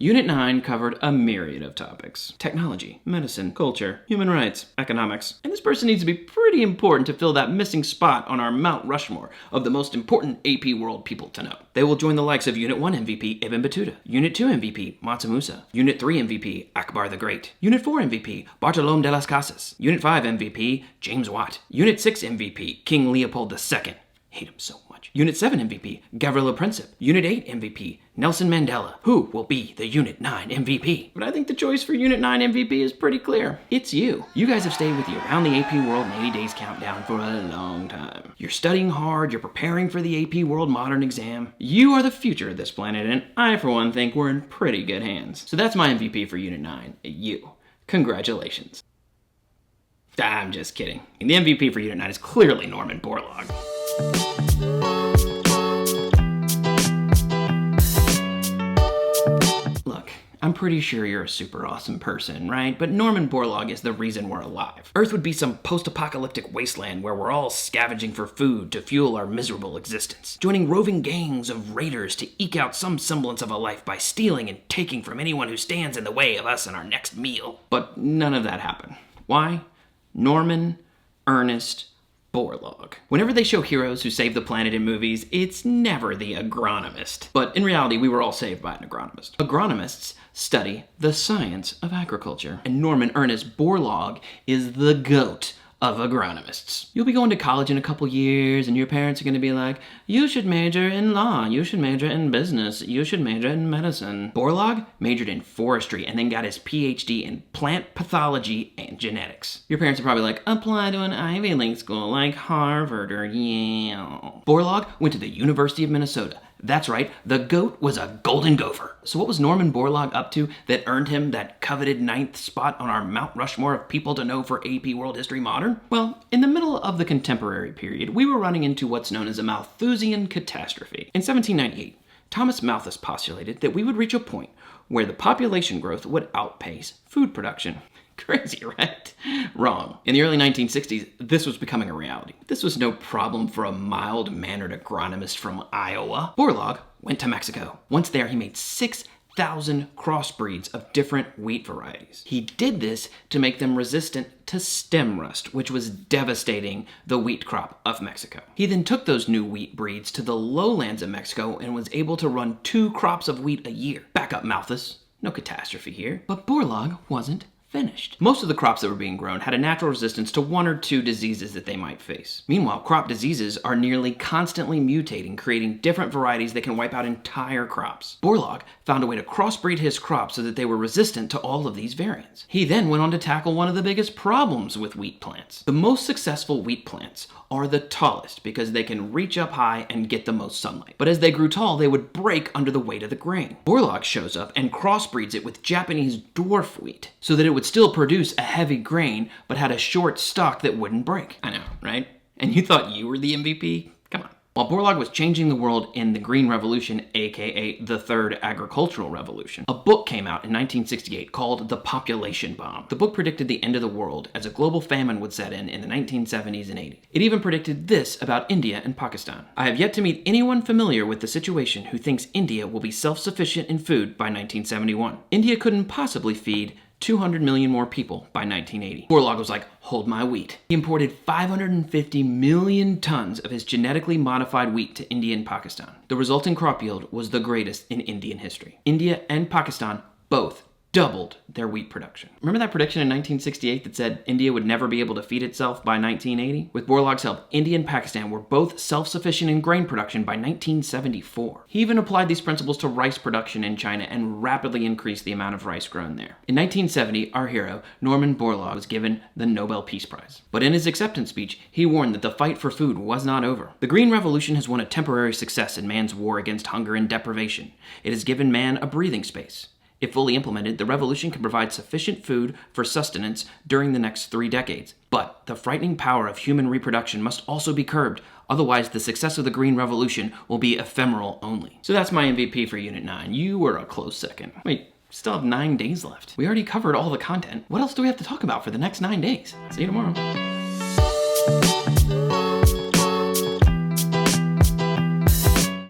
Unit 9 covered a myriad of topics. Technology, medicine, culture, human rights, economics. And this person needs to be pretty important to fill that missing spot on our Mount Rushmore of the most important AP World people to know. They will join the likes of Unit 1 MVP Ibn Battuta, Unit 2 MVP Mansa Musa, Unit 3 MVP Akbar the Great, Unit 4 MVP Bartolome de las Casas, Unit 5 MVP James Watt, Unit 6 MVP King Leopold II. Hate him so much. Unit 7 MVP, Gavrilo Princip. Unit 8 MVP, Nelson Mandela. Who will be the Unit 9 MVP? But I think the choice for Unit 9 MVP is pretty clear. It's you. You guys have stayed with you around the AP World in 80 Days Countdown for a long time. You're studying hard, you're preparing for the AP World Modern exam. You are the future of this planet, and I, for one, think we're in pretty good hands. So that's my MVP for Unit 9. You. Congratulations. I'm just kidding. The MVP for Unit 9 is clearly Norman Borlaug. Look, I'm pretty sure you're a super awesome person, right? But Norman Borlaug is the reason we're alive. Earth would be some post-apocalyptic wasteland where we're all scavenging for food to fuel our miserable existence, joining roving gangs of raiders to eke out some semblance of a life by stealing and taking from anyone who stands in the way of us and our next meal. But none of that happened. Why? Norman Ernest Borlaug. Whenever they show heroes who save the planet in movies, it's never the agronomist. But in reality, we were all saved by an agronomist. Agronomists study the science of agriculture, and Norman Ernest Borlaug is the GOAT of agronomists. You'll be going to college in a couple years, and your parents are going to be like, you should major in law, you should major in business, you should major in medicine. Borlaug majored in forestry and then got his PhD in plant pathology and genetics. Your parents are probably like, apply to an Ivy League school like Harvard or Yale. Borlaug went to the University of Minnesota. That's right, the GOAT was a golden gopher. So what was Norman Borlaug up to that earned him that coveted 9th spot on our Mount Rushmore of people to know for AP World History Modern? Well, in the middle of the contemporary period, we were running into what's known as a Malthusian catastrophe. In 1798, Thomas Malthus postulated that we would reach a point where the population growth would outpace food production. Crazy, right? Wrong. In the early 1960s, this was becoming a reality. This was no problem for a mild-mannered agronomist from Iowa. Borlaug went to Mexico. Once there, he made 6,000 crossbreeds of different wheat varieties. He did this to make them resistant to stem rust, which was devastating the wheat crop of Mexico. He then took those new wheat breeds to the lowlands of Mexico and was able to run 2 crops of wheat a year. Back up, Malthus. No catastrophe here. But Borlaug wasn't finished. Most of the crops that were being grown had a natural resistance to 1 or 2 diseases that they might face. Meanwhile, crop diseases are nearly constantly mutating, creating different varieties that can wipe out entire crops. Borlaug found a way to crossbreed his crops so that they were resistant to all of these variants. He then went on to tackle one of the biggest problems with wheat plants. The most successful wheat plants are the tallest because they can reach up high and get the most sunlight. But as they grew tall, they would break under the weight of the grain. Borlaug shows up and crossbreeds it with Japanese dwarf wheat so that it would still produce a heavy grain but had a short stalk that wouldn't break. I know, right? And you thought you were the MVP? Come on. While Borlaug was changing the world in the Green Revolution, aka the Third Agricultural Revolution, a book came out in 1968 called The Population Bomb. The book predicted the end of the world as a global famine would set in the 1970s and 80s. It even predicted this about India and Pakistan. I have yet to meet anyone familiar with the situation who thinks India will be self-sufficient in food by 1971. India couldn't possibly feed 200 million more people by 1980. Borlaug was like, hold my wheat. He imported 550 million tons of his genetically modified wheat to India and Pakistan. The resulting crop yield was the greatest in Indian history. India and Pakistan both doubled their wheat production. Remember that prediction in 1968 that said India would never be able to feed itself by 1980? With Borlaug's help, India and Pakistan were both self-sufficient in grain production by 1974. He even applied these principles to rice production in China and rapidly increased the amount of rice grown there. In 1970, our hero, Norman Borlaug, was given the Nobel Peace Prize. But in his acceptance speech, he warned that the fight for food was not over. The Green Revolution has won a temporary success in man's war against hunger and deprivation. It has given man a breathing space. If fully implemented, the revolution can provide sufficient food for sustenance during the next 3 decades. But the frightening power of human reproduction must also be curbed. Otherwise, the success of the Green Revolution will be ephemeral only. So that's my MVP for Unit 9. You were a close second. Wait, still have 9 days left. We already covered all the content. What else do we have to talk about for the next 9 days? See you tomorrow.